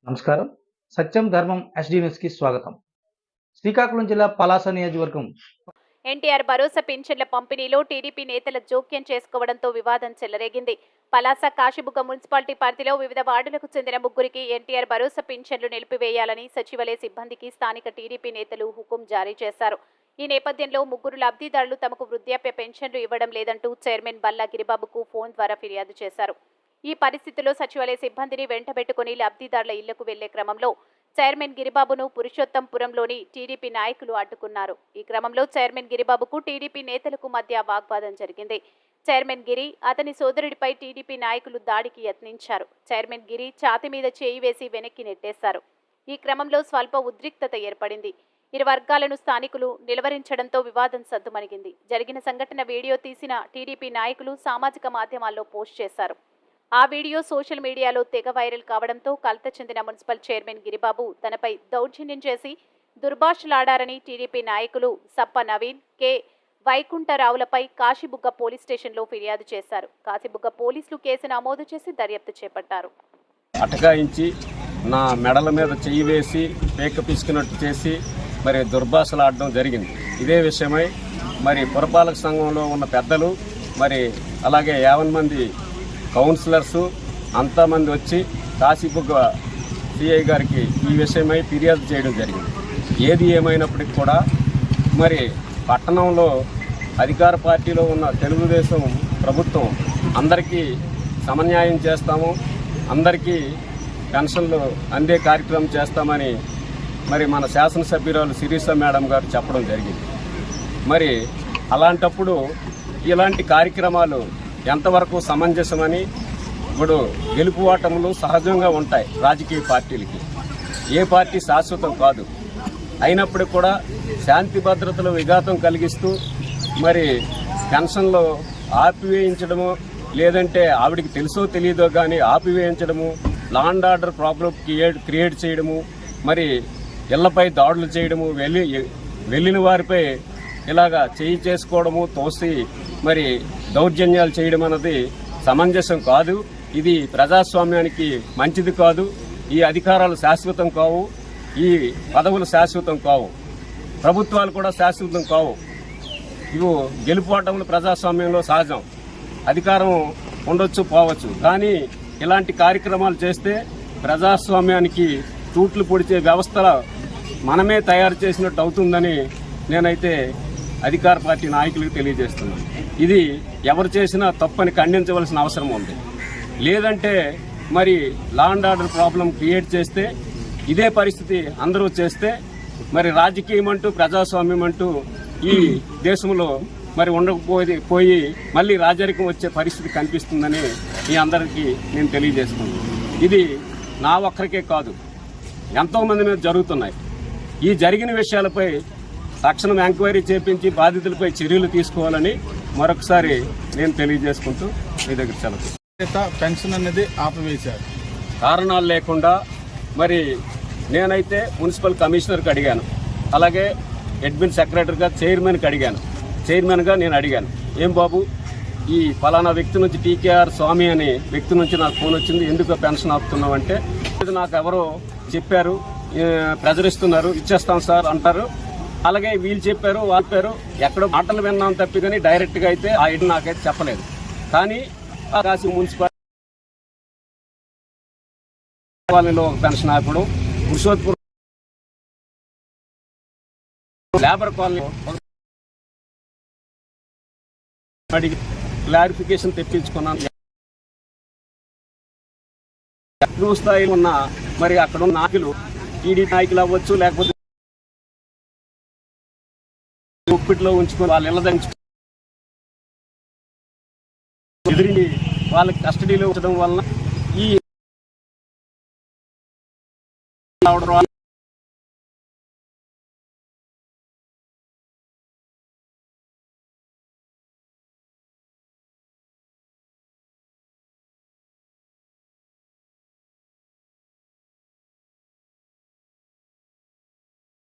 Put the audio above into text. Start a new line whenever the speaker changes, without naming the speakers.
నమస్కారం. సత్యం ధర్మం SD news కి స్వాగతం. శ్రీకాకుళం జిల్లా పలాస నియోజకవర్గం
ఎన్టీఆర్ భరోసా పింఛన్ల పంపిణీలో టీడీపీ నేతల జోక్యం చేసుకోవడంతో వివాదం చెలరేగింది. పలాస కాశీబుగ్గ మున్సిపాలిటీ పరిధిలో వివిధ వార్డులకు చెందిన ముగ్గురికి ఎన్టీఆర్ భరోసా పింఛన్లు నిలిపివేయాలని సచివాలయ సిబ్బందికి స్థానిక టీడీపీ నేతలు హుకుం జారీ చేశారు. ఈ నేపథ్యంలో ముగ్గురు లబ్ధిదారులు తమకు వృద్ధాప్య పెన్షన్లు ఇవ్వడం లేదంటూ చైర్మన్ బల్లా గిరిబాబుకు ఫోన్ ద్వారా ఫిర్యాదు చేశారు. ఈ పరిస్థితిలో సచివాలయ సిబ్బందిని వెంటబెట్టుకుని లబ్ధిదారుల ఇళ్లకు వెళ్లే క్రమంలో చైర్మన్ గిరిబాబును పురుషోత్తంపురంలోని టీడీపీ నాయకులు అడ్డుకున్నారు. ఈ క్రమంలో చైర్మన్ గిరిబాబుకు టీడీపీ నేతలకు మధ్య వాగ్వాదం జరిగింది. చైర్మన్ గిరి అతని సోదరుడిపై టీడీపీ నాయకులు దాడికి యత్నించారు. చైర్మన్ గిరి ఛాతీ మీద చేయి వేసి వెనక్కి నెట్టేశారు. ఈ క్రమంలో స్వల్ప ఉద్రిక్తత ఏర్పడింది. ఇరు వర్గాలను స్థానికులు నిలవరించడంతో వివాదం సద్దుమణిగింది. జరిగిన సంఘటన వీడియో తీసిన టీడీపీ నాయకులు సామాజిక మాధ్యమాల్లో పోస్ట్ చేశారు. ఆ వీడియో సోషల్ మీడియాలో తెగ వైరల్ కావడంతో కలత చెందిన మున్సిపల్ చైర్మన్ గిరిబాబు తనపై దౌర్జన్యం చేసి దుర్భాషలాడారని టీడీపీ నాయకులు సప్ప నవీన్, కె వైకుంఠరావులపై కాశీబుగ్గ పోలీస్ స్టేషన్లో ఫిర్యాదు చేశారు. కాశీబుగ్గ పోలీసులు కేసు నమోదు చేసి దర్యాప్తు చేపట్టారు.
అటకాయించి నా మెడల మీద చెయ్యి వేసి పేక పిసుకున్నట్టు చేసి మరి దుర్భాషలాడడం జరిగింది. ఇదే విషయమై మరి పురపాలక సంఘంలో ఉన్న పెద్దలు మరి అలాగే 50 మంది కౌన్సిలర్సు అంతమంది వచ్చి కాశీబుగ్గ సిఐ గారికి ఈ విషయమై ఫిర్యాదు చేయడం జరిగింది. ఏది ఏమైనప్పటికీ కూడా మరి పట్టణంలో అధికార పార్టీలో ఉన్న తెలుగుదేశం ప్రభుత్వం అందరికీ సమన్యాయం చేస్తాము, అందరికీ పెన్షన్లు అందే కార్యక్రమం చేస్తామని మరి మన శాసనసభ్యురాలు శిరీష మేడం గారు చెప్పడం జరిగింది. మరి అలాంటప్పుడు ఇలాంటి కార్యక్రమాలు ఎంతవరకు సమంజసమని, ఇప్పుడు గెలుపు ఓటములు సహజంగా ఉంటాయి రాజకీయ పార్టీలకి. ఏ పార్టీ శాశ్వతం కాదు. అయినప్పుడు కూడా శాంతి భద్రతలు విఘాతం కలిగిస్తూ మరి పెన్షన్లు ఆపివేయించడము, లేదంటే ఆవిడికి తెలుసో తెలియదో కానీ ఆపివేయించడము, law and order problem create చేయడము, మరి ఇళ్లపై దాడులు చేయడము, వెళ్ళిన వారిపై ఇలాగా చేయి చేసుకోవడము, తోసి మరి దౌర్జన్యాలు చేయడం అన్నది సమంజసం కాదు. ఇది ప్రజాస్వామ్యానికి మంచిది కాదు. ఈ అధికారాలు శాశ్వతం కావు, ఈ పదవులు శాశ్వతం కావు, ప్రభుత్వాలు కూడా శాశ్వతం కావు. ఇవి గెలుపోవటములు ప్రజాస్వామ్యంలో సహజం. అధికారం ఉండొచ్చు, పోవచ్చు, కానీ ఇలాంటి కార్యక్రమాలు చేస్తే ప్రజాస్వామ్యానికి తూట్లు పొడిచే వ్యవస్థల మనమే తయారు చేసినట్టు అవుతుందని నేనైతే అధికార పార్టీ నాయకులకు తెలియజేస్తున్నాను. ఇది ఎవరు చేసినా తప్పని ఖండించవలసిన అవసరం ఉంది. లేదంటే మరి లా అండ్ ఆర్డర్ ప్రాబ్లం క్రియేట్ చేస్తే, ఇదే పరిస్థితి అందరూ చేస్తే మరి రాజకీయం అంటూ ప్రజాస్వామ్యం అంటూ ఈ దేశంలో మరి ఉండకపోయి మళ్ళీ రాజరికం వచ్చే పరిస్థితి కనిపిస్తుందని మీ అందరికీ నేను తెలియజేస్తున్నాను. ఇది నా ఒక్కరికే కాదు, ఎంతోమంది మీద జరుగుతున్నాయి. ఈ జరిగిన విషయాలపై తక్షణం ఎంక్వైరీ చేపించి బాధితులపై చర్యలు తీసుకోవాలని మరొకసారి నేను తెలియజేసుకుంటూ మీ దగ్గర సెలవు.
పెన్షన్ అనేది ఆపివేశారు
కారణాలు లేకుండా. మరి నేనైతే మున్సిపల్ కమిషనర్కి అడిగాను, అలాగే అడ్మిన్ సెక్రటరీగా చైర్మన్కి అడిగాను. చైర్మన్గా నేను అడిగాను, ఏం బాబు ఈ ఫలానా వ్యక్తి నుంచి టీకేఆర్ స్వామి అనే వ్యక్తి నుంచి నాకు ఫోన్ వచ్చింది, ఎందుకు పెన్షన్ ఆపుతున్నావు అంటే, నాకు ఎవరో చెప్పారు, ప్రజరిస్తున్నారు, ఇచ్చేస్తాం సార్ అంటారు. అలాగే వీళ్ళు చెప్పారు, వాళ్ళు చెప్పారు, ఎక్కడో మాటలు విన్నాం తప్పి కానీ డైరెక్ట్గా అయితే ఆ ఐడి నాకైతే చెప్పలేదు. కానీ కాశీ మున్సిపాలిటీలో పెన్షన్ ఆపడం, పురుషోత్పురం లేబర్ కాలనీ అడిగి క్లారిఫికేషన్ తెప్పించుకున్నాను. స్థాయిలో ఉన్న మరి అక్కడ ఉన్న నాయకులు, టీడీ నాయకులు అవ్వచ్చు, లేకపోతే ఒప్పిట్లో ఉంచుకొని వాళ్ళు ఇళ్ళదంచు ఎదిరి వాళ్ళకి కస్టడీలో ఉంచడం వలన ఈ